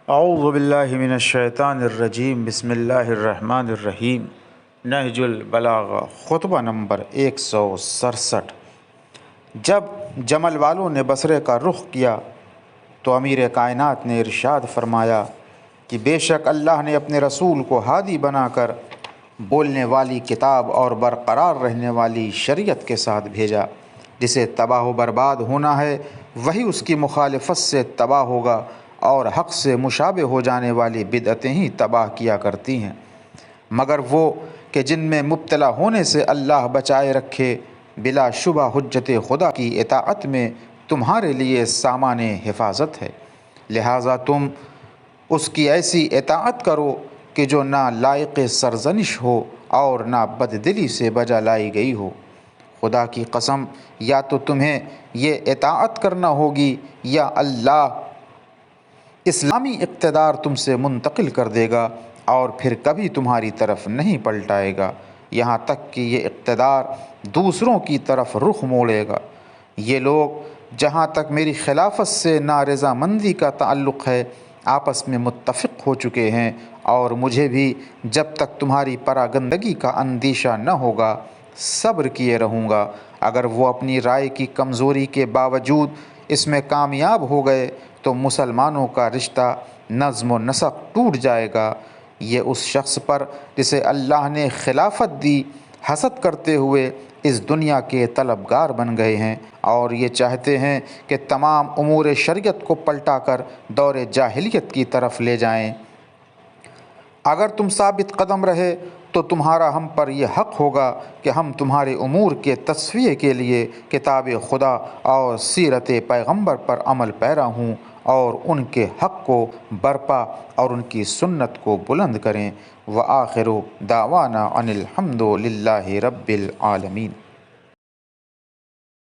اعوذ باللہ من الشیطان الرجیم، بسم اللہ الرحمن الرحیم۔ نہج البلاغہ، خطبہ نمبر 167۔ جب جمل والوں نے بصرے کا رخ کیا تو امیر کائنات نے ارشاد فرمایا کہ بے شک اللہ نے اپنے رسول کو ہادی بنا کر بولنے والی کتاب اور برقرار رہنے والی شریعت کے ساتھ بھیجا۔ جسے تباہ و برباد ہونا ہے وہی اس کی مخالفت سے تباہ ہوگا، اور حق سے مشابہ ہو جانے والی بدعتیں ہی تباہ کیا کرتی ہیں، مگر وہ کہ جن میں مبتلا ہونے سے اللہ بچائے رکھے۔ بلا شبہ حجت خدا کی اطاعت میں تمہارے لیے سامان حفاظت ہے، لہٰذا تم اس کی ایسی اطاعت کرو کہ جو نہ لائق سرزنش ہو اور نہ بددلی سے بجا لائی گئی ہو۔ خدا کی قسم، یا تو تمہیں یہ اطاعت کرنا ہوگی یا اللہ اسلامی اقتدار تم سے منتقل کر دے گا اور پھر کبھی تمہاری طرف نہیں پلٹائے گا، یہاں تک کہ یہ اقتدار دوسروں کی طرف رخ موڑے گا۔ یہ لوگ جہاں تک میری خلافت سے نارضامندی کا تعلق ہے آپس میں متفق ہو چکے ہیں، اور مجھے بھی جب تک تمہاری پراگندگی کا اندیشہ نہ ہوگا صبر کیے رہوں گا۔ اگر وہ اپنی رائے کی کمزوری کے باوجود اس میں کامیاب ہو گئے تو مسلمانوں کا رشتہ نظم و نسق ٹوٹ جائے گا۔ یہ اس شخص پر جسے اللہ نے خلافت دی حسد کرتے ہوئے اس دنیا کے طلبگار بن گئے ہیں، اور یہ چاہتے ہیں کہ تمام امور شریعت کو پلٹا کر دور جاہلیت کی طرف لے جائیں۔ اگر تم ثابت قدم رہے تو تمہارا ہم پر یہ حق ہوگا کہ ہم تمہارے امور کے تصفیے کے لیے کتاب خدا اور سیرت پیغمبر پر عمل پیرا ہوں، اور ان کے حق کو برپا اور ان کی سنت کو بلند کریں۔ وآخر دعوانا ان الحمد للہ رب العالمین۔